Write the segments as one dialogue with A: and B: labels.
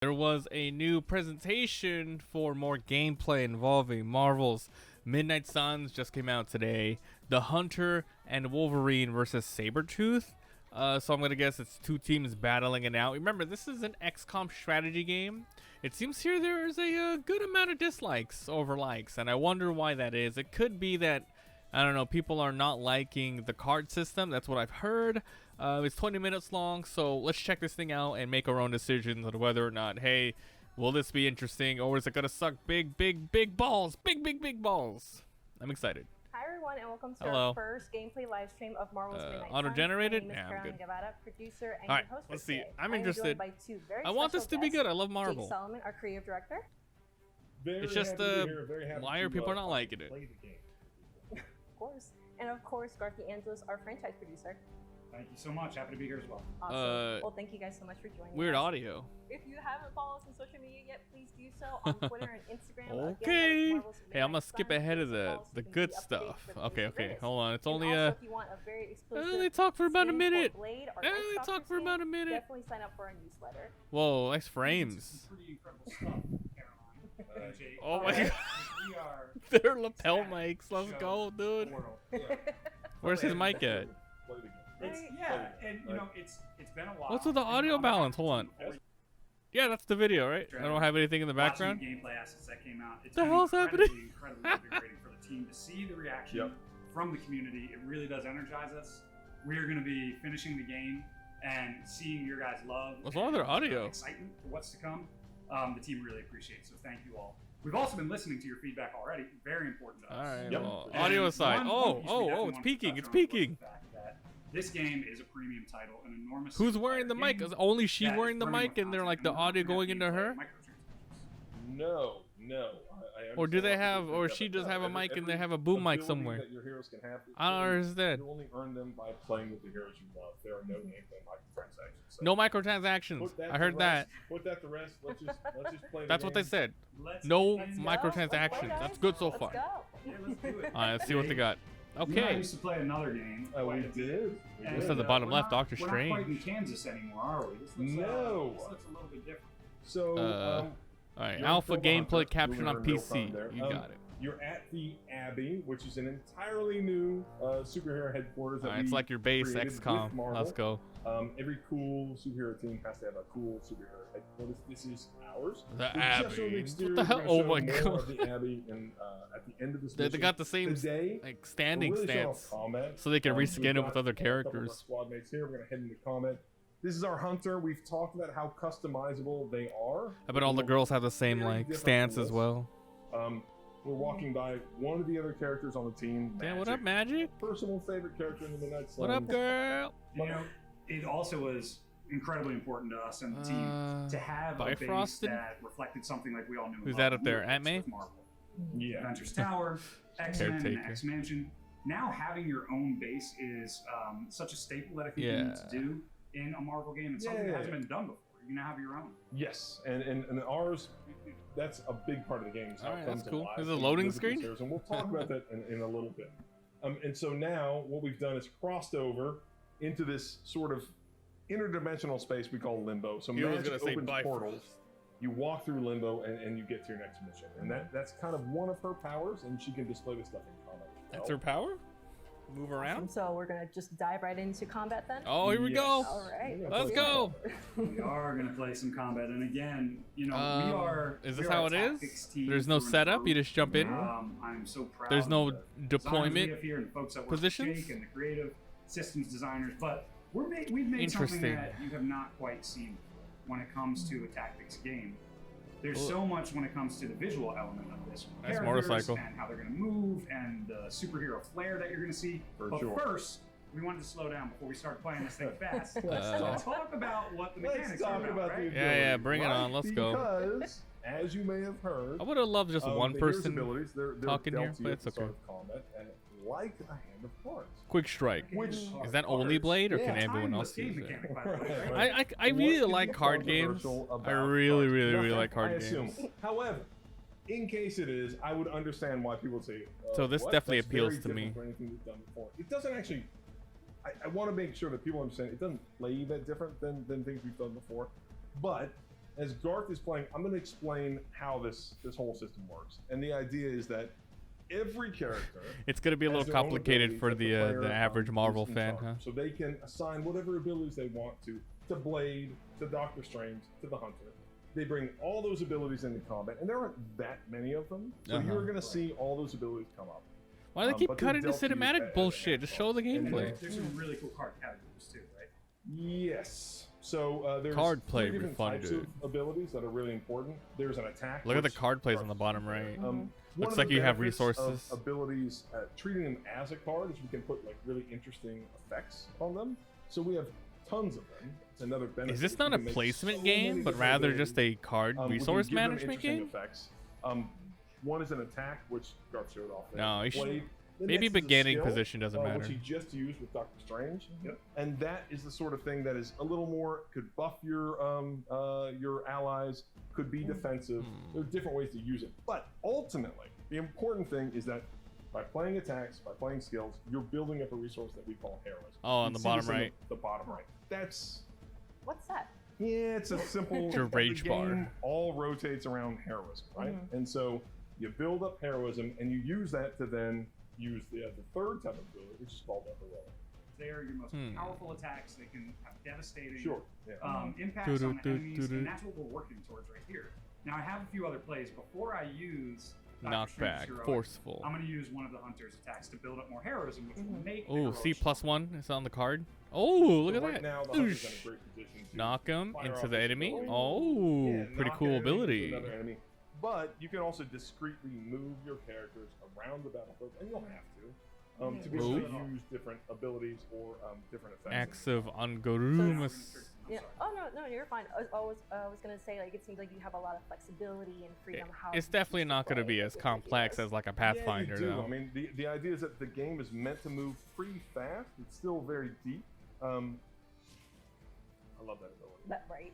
A: There was a new presentation for more gameplay involving Marvel's Midnight Suns just came out today. The Hunter and Wolverine versus Sabretooth. So I'm gonna guess it's two teams battling it out. Remember, this is an XCOM strategy game. It seems here there is a good amount of dislikes over likes, and I wonder why that is. It could be that, I don't know, people are not liking the card system. That's what I've heard. It's 20 minutes long, so let's check this thing out and make our own decisions on whether or not, hey, will this be interesting, or is it gonna suck big balls? Big balls. I'm excited.
B: Hi everyone, and welcome to our first gameplay live stream of Marvel's Midnight Suns.
A: Auto-generated?
B: Yeah, I'm good. Guevara, producer and
A: Alright,
B: host
A: let's
B: for
A: see.
B: today.
A: I'm interested.
B: By two very
A: I want this to be good. I love Marvel.
B: Jake Solomon, our creative director.
A: It's just why are people not liking it?
B: Of course. And of course, Garthy Angeles, our franchise producer.
C: Thank you so much. Happy to be here as well.
B: Awesome. Well, thank you guys so much for joining
A: Weird
B: us.
A: audio.
B: If you haven't followed us on social media yet, please do so on Twitter and Instagram.
A: Okay.
B: Again,
A: Hey, I'm gonna skip ahead of the good stuff. Okay. Hold on. It's only
B: if you want a very exclusive
A: they talk for about a minute.
B: They
A: talk for about a minute.
B: Definitely sign up for our newsletter.
A: Whoa, nice frames.
C: Pretty incredible stuff, Caroline.
A: Oh my god.
C: We are
A: They're lapel mics. Let's go, dude. Where's his mic at?
C: And you know, it's been a while.
A: What's with the audio balance? Hold on. Yeah, that's the video, right? I don't have anything in the background.
C: Watching the gameplay assets that came out. It's
A: the hell's happening?
C: Incredibly invigorating for the team to see the reaction from the community. It really does energize us. We are going to be finishing the game and seeing your guys' love.
A: What's wrong with their audio?
C: Excitement for what's to come. The team really appreciates it, so thank you all. We've also been listening to your feedback already. Very important to us.
A: All right. Well, audio aside. Oh, it's peaking. It's peaking.
C: This game is a premium title, an enormous.
A: Who's wearing the mic? Is only she wearing the mic, and they're like the audio going into her?
D: No.
A: Or do they have, or she does have a mic and they have a boom mic somewhere?
D: That your heroes can have,
A: I don't understand.
D: You only earn them by playing with the heroes you love. There are no gameplay microtransactions. So
A: no microtransactions. I heard that.
D: Put that to rest. Let's just play.
A: That's what they said. No microtransactions. That's good so far.
C: Yeah, let's do it.
A: All right, let's see what they got. Okay.
C: I used to play another game.
D: We did.
A: This is the bottom left, Doctor
C: We're
A: Strange.
C: not quite in Kansas anymore, are we? This looks,
D: no.
C: This looks a little bit different.
D: So,
A: all right, alpha gameplay caption on PC. You got it.
D: You're at the Abbey, which is an entirely new superhero headquarters.
A: All right, it's like your base XCOM. Let's go.
D: Every cool superhero team has to have a cool superhero headquarters. This is ours.
A: The Abbey. What the hell? Oh my god.
D: The Abbey and, at the end of this
A: they got the same like standing stance, so they can reskin it with other characters.
D: Squad mates here. We're gonna head into combat. This is our Hunter. We've talked about how customizable they are.
A: I bet all the girls have the same like stance as well.
D: We're walking by one of the other characters on the team.
A: Damn, what up, Magic?
D: Personal favorite character in the Midnight Suns.
A: What up, girl?
C: You know, it also was incredibly important to us and the team to have a base that reflected something like we all knew.
A: Who's that up there? Aunt May?
D: Yeah.
C: Avengers Tower, X-Men, and X-Mansion. Now having your own base is such a staple that I think you need to do in a Marvel game. It's something that hasn't been done before. You now have your own.
D: Yes, and ours, that's a big part of the game.
A: All right, that's cool. There's a loading screen?
D: And we'll talk about that in a little bit. And so now what we've done is crossed over into this sort of interdimensional space we call Limbo. So magic opens portals. You walk through Limbo and you get to your next mission. And that's kind of one of her powers, and she can display this stuff in combat.
A: That's her power? Move around?
B: So we're going to just dive right into combat then?
A: Oh, here we go.
B: All right.
A: Let's go.
C: We are going to play some combat. And again, you know, we are...
A: Is this how it is? There's no setup? You just jump in?
C: I'm so proud.
A: There's no deployment
C: here and folks that work
A: positions?
C: Jake and the creative systems designers. But we've made something that you have not quite seen before when it comes to a tactics game. There's so much when it comes to the visual element of this.
A: Nice motorcycle.
C: And how they're going to move and the superhero flair that you're going to see. But first, we wanted to slow down before we start playing this thing fast. Let's talk about what the mechanics are about, right?
A: Yeah, bring it on. Let's go.
D: Because, as you may have heard,
A: I would have loved just one person
D: they're
A: talking here, but it's okay.
D: Combat, and like a hand of cards.
A: Quick strike. Is that only Blade, or can everyone else use it? I really like card games. I really like card games.
D: However, in case it is, I would understand why people say.
A: So this definitely appeals to me.
D: It doesn't actually. I want to make sure that people understand it doesn't play that different than things we've done before, but as Garth is playing, I'm going to explain how this whole system works. And the idea is that every character,
A: it's going to be a little complicated for the average Marvel fan, huh?
D: So they can assign whatever abilities they want to Blade, to Doctor Strange, to the Hunter. They bring all those abilities into combat, and there aren't that many of them. So you're going to see all those abilities come up.
A: Why do they keep cutting the cinematic bullshit? Just show the gameplay.
C: There's some really cool card categories too, right?
D: Yes. So there's
A: card play
D: three different types of abilities that are really important. There's an attack.
A: Look at the card plays on the bottom right. Looks
D: One
A: like
D: of the
A: you have
D: benefits
A: resources.
D: of abilities, treating them as a card is we can put like really interesting effects on them. So we have tons of them. It's another benefit.
A: Is this not a placement game, but rather just a card resource management game?
D: Effects. One is an attack, which Garth showed off there.
A: No,
D: Blade.
A: maybe beginning position doesn't matter.
D: Which he just used with Doctor Strange. And that is the sort of thing that is a little more, could buff your allies, could be defensive. There are different ways to use it. But ultimately, the important thing is that by playing attacks, by playing skills, you're building up a resource that we call heroism.
A: Oh, on the bottom right.
D: The bottom right. That's...
B: What's that?
D: Yeah, it's a simple...
A: Your rage bar.
D: All rotates around heroism, right? And so you build up heroism, and you use that to then use the third type of ability, which is called the heroic.
C: They are your most powerful attacks. They can have devastating
D: Sure.
C: impacts on enemies, and that's what we're working towards right here. Now, I have a few other plays. Before I use
A: knockback, forceful.
C: I'm going to use one of the Hunter's attacks to build up more heroism, which will make
A: Oh, C+1 is on the card. Oh, look at that.
D: Now, the Hunter's in a great position to
A: knock him into the enemy.
D: Yeah,
A: Oh, pretty cool ability.
D: But you can also discreetly move your characters around the battlefield, and you'll have to be able to use different abilities or different effects.
A: Acts of Ungarumus.
B: Yeah. Oh no, you're fine. I was gonna say, like, it seems like you have a lot of flexibility and freedom.
A: It's definitely not gonna be as complex as like a Pathfinder.
D: Yeah, you do. I mean, the idea is that the game is meant to move pretty fast. It's still very deep. I love that ability.
B: That right.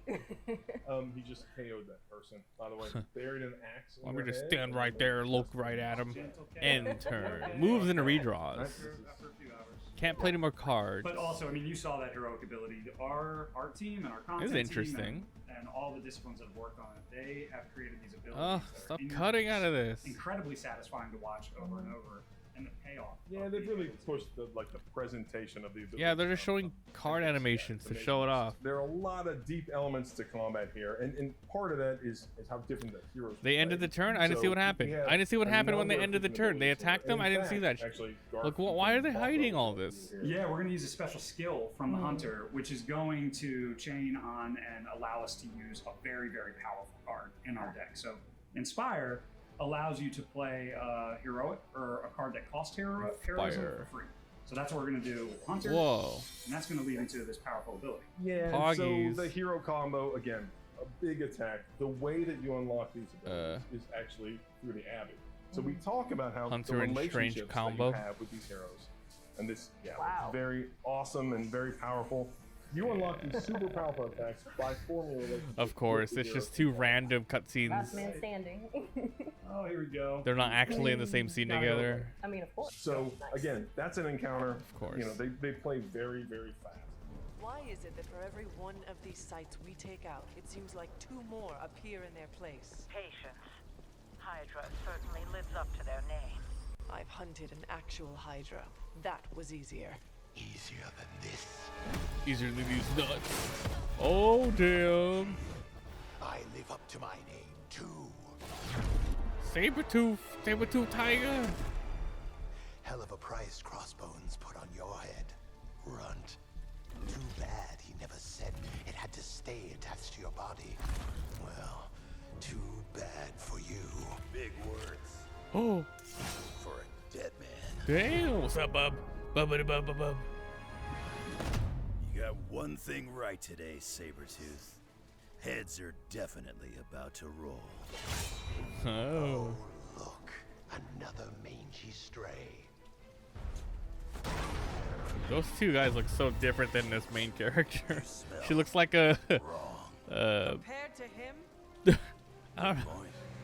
D: He just KO'd that person. By the way, buried an axe.
A: Let me just stand right there, look right at him, end turn. Moves into redraws.
C: After a few hours.
A: Can't play any more cards.
C: But also, I mean, you saw that heroic ability. Our team and our content
A: This is interesting.
C: Team and all the disciplines that have worked on it, they have created these abilities.
A: Oh, stop cutting out of this.
C: Incredibly satisfying to watch over and over. And the payoff.
D: Yeah, they've really pushed the presentation of the ability.
A: Yeah, they're just showing card animations to show it off.
D: There are a lot of deep elements to combat here, and part of that is how different the heroes.
A: They ended the turn. I didn't see what happened. I didn't see what happened when they ended the turn. They attacked them. I didn't see that. Look, why are they hiding all this?
C: Yeah, we're gonna use a special skill from the Hunter, which is going to chain on and allow us to use a very, very powerful card in our deck. So, Inspire allows you to play heroic or a card that costs heroism for free. So that's what we're going to do with Hunter.
A: Whoa.
C: And that's going to lead into this powerful ability.
D: Yeah,
A: Poggies.
D: So the hero combo, again, a big attack. The way that you unlock these abilities is actually through the Abbey. So we talk about how
A: Hunter
D: the
A: and
D: relationships
A: Strange combo
D: that you have with these heroes. And this, it's very awesome and very powerful. You unlock these super powerful attacks by forming a relationship.
A: Of course, it's just two random cutscenes.
B: Last man standing.
C: Oh, here we go.
A: They're not actually in the same scene together.
B: I mean, of course.
D: So again, that's an encounter.
A: Of course.
D: You know, they play very, very fast.
E: Why is it that for every one of these sites we take out, it seems like two more appear in their place?
F: Patience. Hydra certainly lives up to their name.
E: I've hunted an actual Hydra. That was easier.
G: Easier than this.
A: Easier than these nuts. Oh, damn.
G: I live up to my name, too.
A: Sabretooth Tiger.
G: Hell of a price Crossbones put on your head, runt. Too bad he never said it had to stay attached to your body. Well, too bad for you. Big words.
A: Oh.
G: For a dead man.
A: Damn. What's up, bub? Bub.
H: You got one thing right today, Sabretooth. Heads are definitely about to roll.
A: Oh.
G: Look, another mangy stray.
A: Those two guys look so different than this main character. She looks like a
E: Compared to him?
A: I don't know.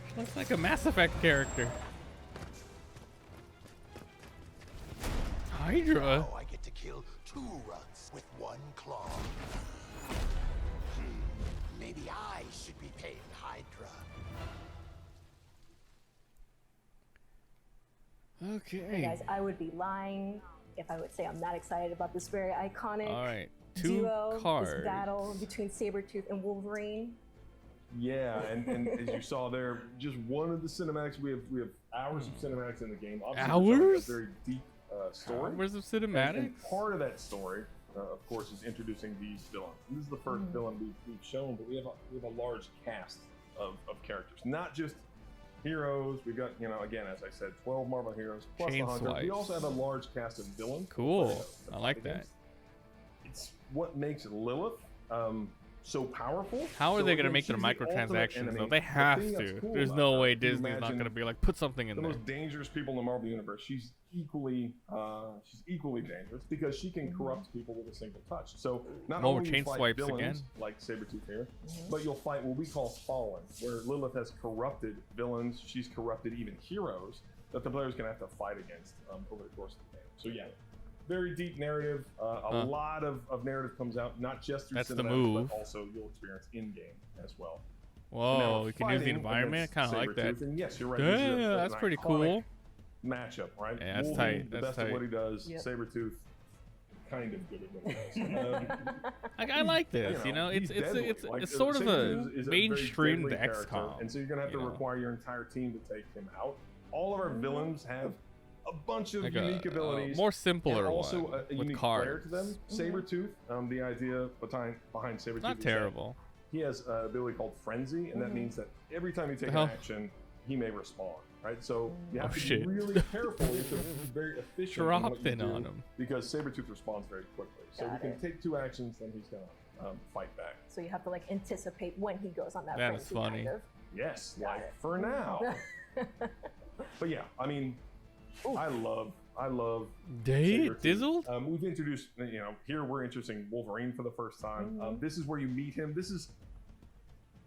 A: She looks like a Mass Effect character. Hydra?
G: Now I get to kill two runts with one claw. Maybe I should be
A: Okay.
B: And guys, I would be lying if I would say I'm not excited about this very iconic
A: All right. Two
B: duo,
A: cards.
B: this battle between Sabretooth and Wolverine.
D: Yeah, and as you saw there, just one of the cinematics. We have hours of cinematics in the game. Obviously,
A: Hours?
D: A very deep story.
A: Hours of cinematics?
D: And part of that story, of course, is introducing these villains. And this is the first villain we've shown, but we have a large cast of characters, not just heroes. We've got, again, as I said, 12 Marvel heroes plus the Hunter. We also have a large cast of villains.
A: Cool. I like that.
D: It's what makes Lilith so powerful.
A: How are they going to make their microtransactions though? They have to.
D: Cool
A: There's no way Disney's not going to be like, put something in
D: the
A: there.
D: most dangerous people in the Marvel universe. She's equally dangerous because she can corrupt people with a single touch. So not only
A: chain
D: you fight
A: swipes
D: villains
A: again.
D: like Sabretooth here, but you'll fight what we call Fallen, where Lilith has corrupted villains. She's corrupted even heroes that the player's going to have to fight against over the course of the game. So yeah. Very deep narrative. A lot of narrative comes out, not just through cinematics, but also you'll experience in-game as well.
A: Whoa, you can use the environment. I kind of like that.
D: And yes, you're right.
A: Yeah, that's pretty cool.
D: Matchup, right?
A: Yeah, that's
D: Wolverine,
A: tight.
D: The
A: That's
D: best at
A: tight.
D: what he does. Sabretooth, kind of good at what he does.
A: I like this. It's sort of a mainstream the XCOM.
D: And so you're gonna have to require your entire team to take him out. All of our villains have a bunch of unique abilities,
A: more simpler
D: and also
A: one
D: a
A: with
D: unique
A: cards.
D: flair to them. Sabretooth, the idea behind Sabretooth,
A: Not terrible.
D: He has an ability called Frenzy, and that means that every time you take an action, he may respawn. Right, so you have to be really careful. You have to be very efficient.
A: Dropped in on him
D: because Sabretooth responds very quickly. So you can take 2 actions, then he's gonna fight back.
B: So you have to like anticipate when he goes on that.
A: That's funny.
B: Kind of.
D: Yes, for now. But yeah, I mean, I love
A: Dizzled.
D: We've introduced, here we're introducing Wolverine for the first time. This is where you meet him. This is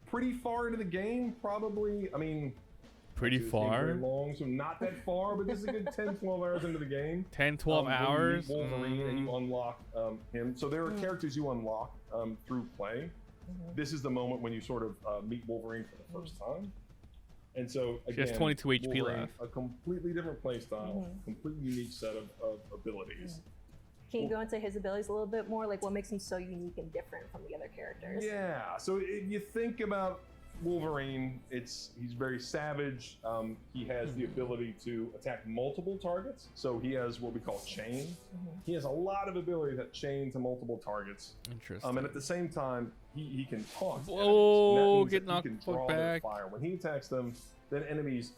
D: pretty far into the game, probably. I mean,
A: pretty far.
D: Very long, so not that far, but this is a good 10, 12 hours into the game.
A: 10, 12 hours.
D: You meet Wolverine and you unlock him. So there are characters you unlock through play. This is the moment when you sort of meet Wolverine for the first time. And so again,
A: she has 22 HP left.
D: A completely different play style, completely unique set of abilities.
B: Can you go into his abilities a little bit more? Like what makes him so unique and different from the other characters?
D: Yeah. So if you think about Wolverine, he's very savage. He has the ability to attack multiple targets. So he has what we call chain. He has a lot of ability that chain to multiple targets.
A: Interesting.
D: And at the same time, he can taunt.
A: Whoa, get knocked back.
D: Fire. When he attacks them, then enemies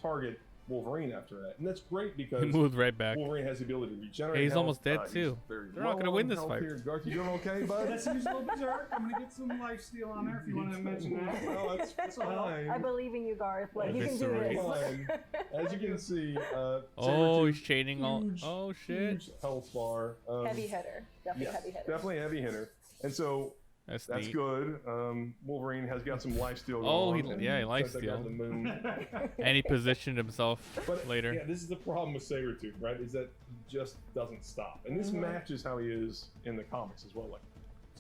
D: target Wolverine after that, and that's great because
A: he moved right back.
D: Wolverine has the ability to regenerate.
A: Hey, he's almost dead too. They're not going to win this fight.
D: Garth, you doing okay, bud?
C: Let's use little berserk. I'm going to get some life steal on there if you want to mention that.
D: No, that's fine.
B: I believe in you, Garth. Like you can do this.
D: As you can see,
A: he's chaining all. Oh shit!
D: Huge health bar.
B: Heavy hitter. Definitely heavy hitter.
D: Definitely heavy hitter. And so. That's good. Wolverine has got some lifesteal going on.
A: He lifesteal. And he positioned himself later.
D: Yeah, this is the problem with Sabretooth, right? Is that he just doesn't stop. And this matches how he is in the comics as well. Like,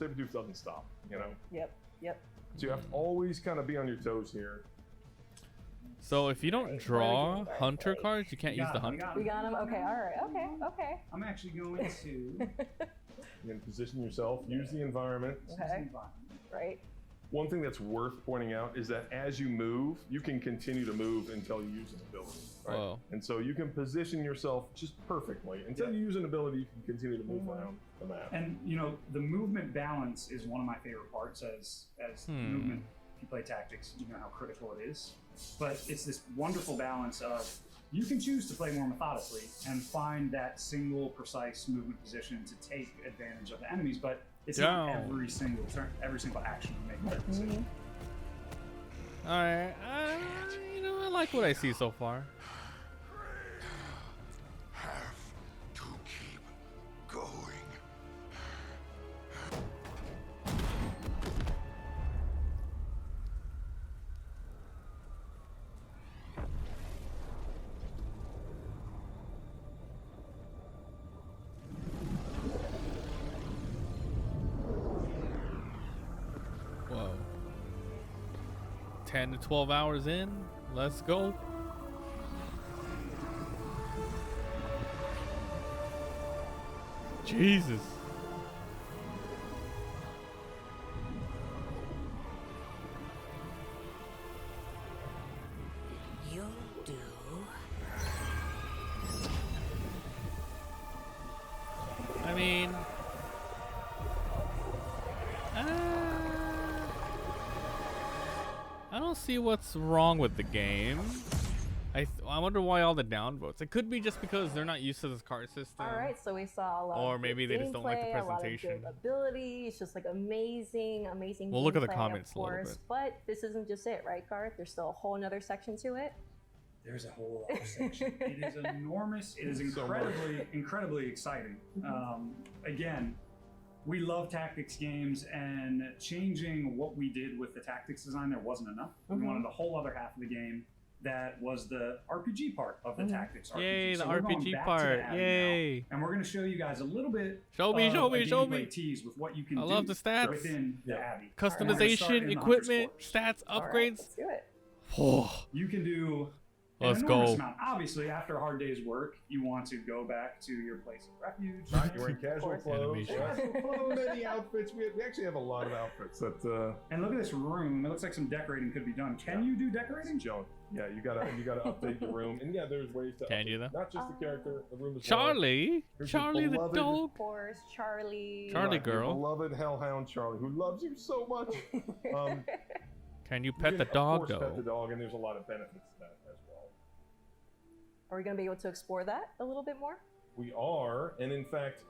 D: Sabretooth doesn't stop,
B: Yep.
D: So you have to always kind of be on your toes here.
A: So if you don't draw Hunter cards, you can't use the Hunter.
B: We got him? Okay, alright. Okay.
C: I'm actually going to...
D: You can position yourself, use the environment.
B: Okay. Right.
D: One thing that's worth pointing out is that as you move, you can continue to move until you use an ability. Right?
A: Whoa.
D: And so you can position yourself just perfectly. Until you use an ability, you can continue to move around the map.
C: And, the movement balance is one of my favorite parts as movement. If you play tactics, you know how critical it is. But it's this wonderful balance of you can choose to play more methodically and find that single precise movement position to take advantage of the enemies, but it's not every single turn, every single action you make that decision.
A: All right, I like what I see so far.
G: Have to keep going.
A: Whoa. 10 to 12 hours in. Let's go. Jesus.
F: You'll do.
A: I mean, I don't see what's wrong with the game. I wonder why all the downvotes. It could be just because they're not used to this card system.
B: All right, so we saw a lot.
A: Or
B: of
A: maybe they just don't like the
B: gameplay,
A: presentation.
B: A lot of good ability. It's just like amazing.
A: We'll look at the
B: gameplay,
A: comments
B: of
A: a little
B: course,
A: bit.
B: But this isn't just it, right, Garth? There's still a whole another section to it.
C: There's a whole other section. It is enormous. It is incredibly exciting. Again, we love tactics games, and changing what we did with the tactics design there wasn't enough. We wanted a whole other half of the game that was the RPG part of the tactics RPG.
A: Yay,
C: so
A: the
C: we're going
A: RPG
C: back
A: part.
C: to that
A: Yay.
C: now, and we're going to show you guys a little bit
A: Show me.
C: gameplay tease with what you can
A: I
C: do
A: love the stats.
C: within the Abbey.
A: Customization, equipment, stats, upgrades.
B: Right, let's do it.
C: You can do
A: Let's
C: an enormous
A: go.
C: amount. Obviously, after a hard day's work, you want to go back to your place of refuge.
D: Right, you're in casual
B: course.
D: clothes.
A: Animation.
D: Casual clothes, many outfits. We actually have a lot of outfits that.
C: And look at this room. It looks like some decorating could be done. Can you do decorating?
D: Junk. Yeah, you gotta update the room, and yeah, there's ways to.
A: Can
D: update
A: you though?
D: Not just the character, the room as
A: Charlie,
D: well. Here's your
A: Charlie the
D: beloved-
A: dog.
B: Of course, Charlie.
A: Charlie
D: Right, your
A: girl.
D: beloved hellhound Charlie, who loves you so much.
A: Can you
D: You
A: pet
D: can,
A: the dog
D: of course, pet the
A: though?
D: dog, and there's a lot of benefits to that as well.
B: Are we going to be able to explore that a little bit more?
D: We are, and in fact,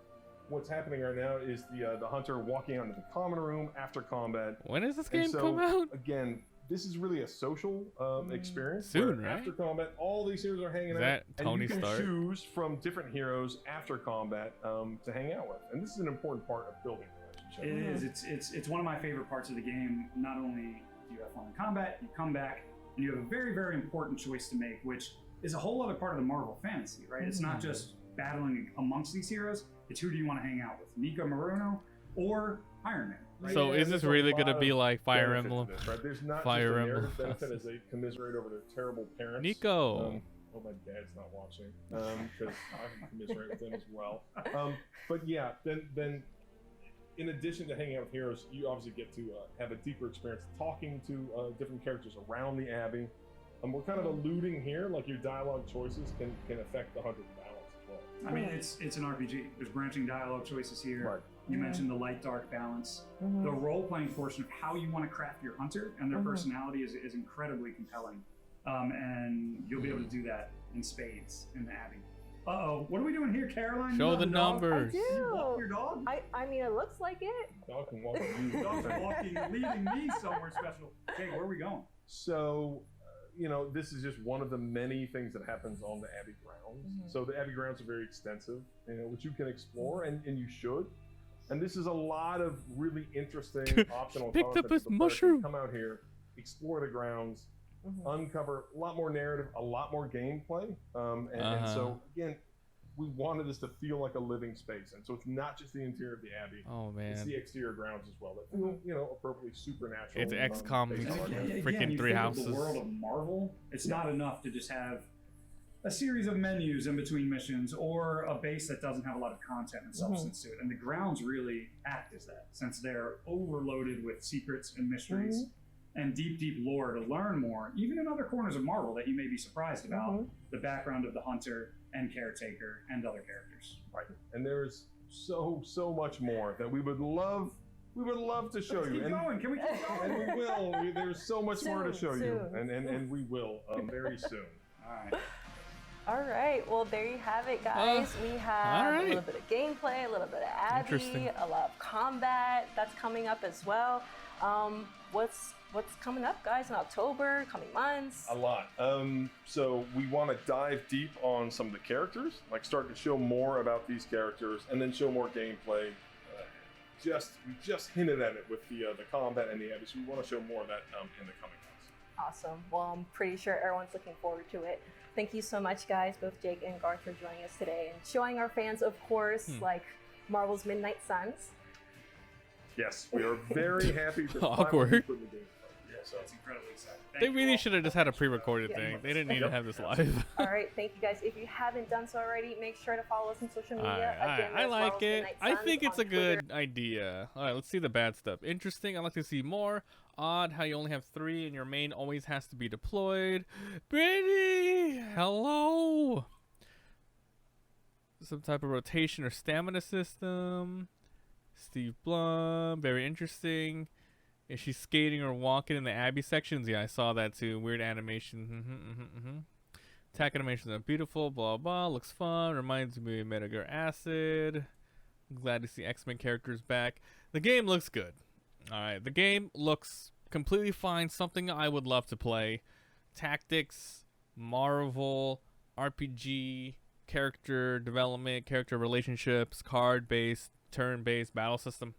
D: what's happening right now is the hunter walking onto the common room after combat.
A: When does this
D: And
A: game
D: so,
A: come out?
D: Again, this is really a social experience.
A: Soon,
D: where
A: right?
D: After combat, all these heroes are hanging
A: Is
D: out,
A: that
D: and
A: Tony
D: you can
A: Stark?
D: choose from different heroes after combat to hang out with. And this is an important part of building a relationship.
C: It is. It's one of my favorite parts of the game. Not only do you have fun in combat, you come back and you have a very important choice to make, which is a whole other part of the Marvel fantasy, right? It's not just battling amongst these heroes. It's who do you want to hang out with, Nico Maruno or Iron Man? Right?
A: So is this
D: there's a
A: really
D: lot
A: gonna be
D: of
A: like Fire
D: benefit to
A: Emblem?
D: this, right? There's not
A: Fire
D: just a
A: Emblem.
D: narrative benefit as they commiserate over their terrible parents.
A: Nico.
D: Oh, my dad's not watching because I commiserate with them as well. But yeah, then in addition to hanging out with heroes, you obviously get to have a deeper experience talking to different characters around the Abbey. We're kind of alluding here, like your dialogue choices can affect the hunter's balance as well.
C: I mean, it's an RPG. There's branching dialogue choices here.
D: Right.
C: You mentioned the light-dark balance. The role-playing portion of how you want to craft your hunter and their personality is incredibly compelling. And you'll be able to do that in spades in the Abbey. Uh-oh, what are we doing here, Caroline?
A: Show
C: You
A: the
C: got a dog?
A: numbers.
B: I
C: You
B: do.
C: walk your dog?
B: I mean, it looks like it.
D: Dog can walk on you.
C: Dog's walking, leading me somewhere special. Jake, where are we going?
D: So, this is just one of the many things that happens on the Abbey grounds. So the Abbey grounds are very extensive, which you can explore, and you should. And this is a lot of really interesting optional
A: Picked up
D: content
A: his
D: for the players to
A: mushroom.
D: Come out here, explore the grounds, uncover a lot more narrative, a lot more gameplay. And so, again, we wanted this to feel like a living space. And so it's not just the interior of the Abbey.
A: Oh
D: It's
A: man.
D: the exterior grounds as well that feel, appropriately supernatural.
A: It's XCOM
D: based on
C: And
D: our-
C: again,
A: freaking
C: you
A: three
C: think of
A: houses.
C: The world of Marvel, it's not enough to just have a series of menus in between missions or a base that doesn't have a lot of content and substance to it. And the grounds really act as that, since they're overloaded with secrets and mysteries and deep lore to learn more, even in other corners of Marvel that you may be surprised about, the background of the Hunter and Caretaker and other characters.
D: Right. And there's so much more that we would love to show
C: Let's
D: you.
C: keep
D: And,
C: going. Can we keep going?
D: and we will. There's so much more to show you.
B: Soon.
D: And we will very soon.
C: All right.
B: All right, well, there you have it, guys. We have a little bit of gameplay, a little bit of Abbey,
A: Interesting.
B: a lot of combat that's coming up as well. What's coming up, guys, in October, coming months?
D: A lot. So we want to dive deep on some of the characters, like start to show more about these characters, and then show more gameplay. We just hinted at it with the combat and the Abbey, so we want to show more of that in the coming months.
B: Awesome. Well, I'm pretty sure everyone's looking forward to it. Thank you so much, guys, both Jake and Garth, for joining us today and showing our fans, of course, like Marvel's Midnight Suns.
D: Yes, we are very happy to
A: Awkward.
D: finally put the game. So
C: It's incredibly exciting. Thank
A: They
C: you
A: really
C: all.
A: should have just had a pre-recorded thing. They didn't need to have this live.
B: All right, thank you guys. If you haven't done so already, make sure to follow us on social media. Again,
A: I
B: as well
A: like
B: as
A: it.
B: Midnight
A: I
B: Suns
A: think it's
B: on
A: a good idea. All right, let's see the bad stuff. Interesting. I'd like to see more. Odd how you only have 3 and your main always has to be deployed. Brittany, hello. Some type of rotation or stamina system. Steve Blum, very interesting. Is she skating or walking in the Abbey sections? Yeah, I saw that too. Weird animation. Attack animations are beautiful. Blah blah. Looks fun. Reminds me of Metal Gear Acid. I'm glad to see X-Men characters back. The game looks good. All right, the game looks completely fine. Something I would love to play. Tactics, Marvel, RPG, character development, character relationships, card-based, turn-based battle system.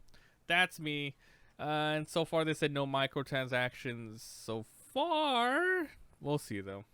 A: That's me. And so far they said no microtransactions so far. We'll see though.